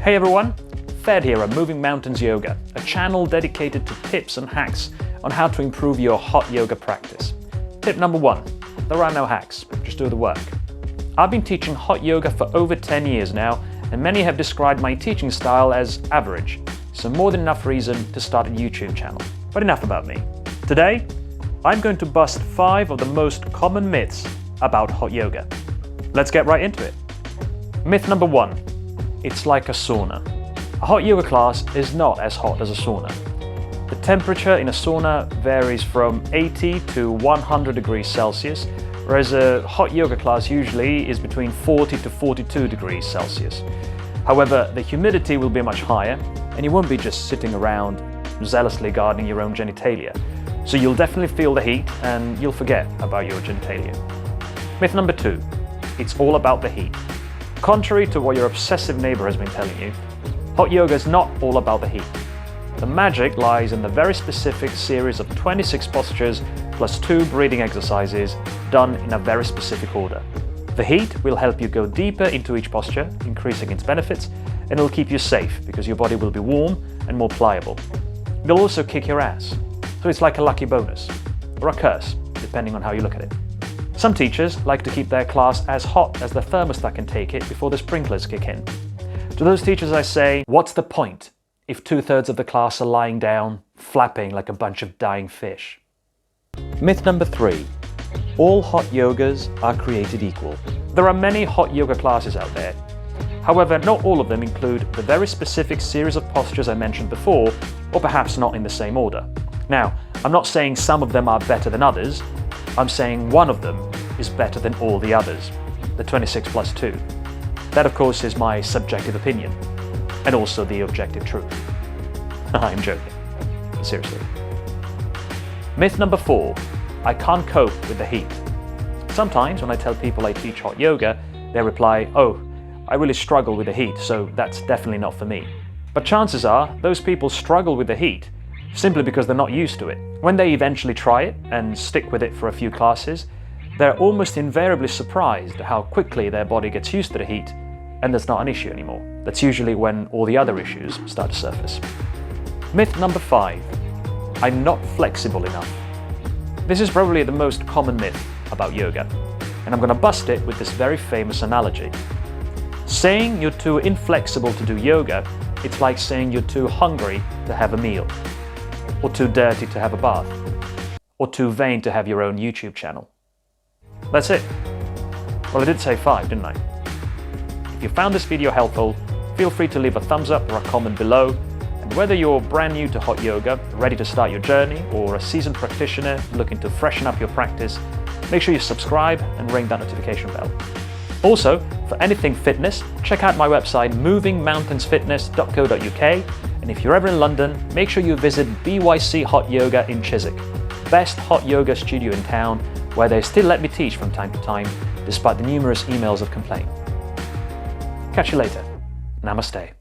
Hey everyone, Fed here at Moving Mountains Yoga, a channel dedicated to tips and hacks on how to improve your hot yoga practice. Tip number 1, there are no hacks, just do the work. I've been teaching hot yoga for over 10 years now, and many have described my teaching style as average, so more than enough reason to start a YouTube channel. But enough about me. Today, I'm going to bust 5 of the most common myths about hot yoga. Let's get right into it. Myth number 1. It's like a sauna. A hot yoga class is not as hot as a sauna. The temperature in a sauna varies from 80 to 100 degrees Celsius, whereas a hot yoga class usually is between 40 to 42 degrees Celsius. However, the humidity will be much higher, and you won't be just sitting around zealously guarding your own genitalia. So you'll definitely feel the heat, and you'll forget about your genitalia. Myth number 2. It's all about the heat. Contrary to what your obsessive neighbor has been telling you, hot yoga is not all about the heat. The magic lies in the very specific series of 26 postures plus 2 breathing exercises done in a very specific order. The heat will help you go deeper into each posture, increasing its benefits, and it'll keep you safe because your body will be warm and more pliable. It'll also kick your ass, so it's like a lucky bonus, or a curse, depending on how you look at it. Some teachers like to keep their class as hot as the thermostat can take it before the sprinklers kick in. To those teachers I say, what's the point if 2/3 of the class are lying down, flapping like a bunch of dying fish? Myth number 3. All hot yogas are created equal. There are many hot yoga classes out there. However, not all of them include the very specific series of postures I mentioned before, or perhaps not in the same order. Now, I'm not saying some of them are better than others. I'm saying one of them is better than all the others, the 26 plus 2. That, of course, is my subjective opinion, and also the objective truth. I'm joking, but seriously. Myth number 4. I can't cope with the heat. Sometimes when I tell people I teach hot yoga, they reply, "Oh, I really struggle with the heat, so that's definitely not for me." But chances are those people struggle with the heat simply because they're not used to it. When they eventually try it and stick with it for a few classes, they're almost invariably surprised how quickly their body gets used to the heat, and that's not an issue anymore. That's usually when all the other issues start to surface. Myth number 5. I'm not flexible enough. This is probably the most common myth about yoga, and I'm going to bust it with this very famous analogy. Saying you're too inflexible to do yoga, it's like saying you're too hungry to have a meal, or too dirty to have a bath, or too vain to have your own YouTube channel. That's it. Well, I did say 5, didn't I? If you found this video helpful, feel free to leave a thumbs up or a comment below. And whether you're brand new to hot yoga, ready to start your journey, or a seasoned practitioner looking to freshen up your practice, make sure you subscribe and ring that notification bell. Also, for anything fitness, check out my website movingmountainsfitness.co.uk, and if you're ever in London, make sure you visit BYC Hot Yoga in Chiswick, best hot yoga studio in town, where they still let me teach from time to time, despite the numerous emails of complaint. Catch you later. Namaste.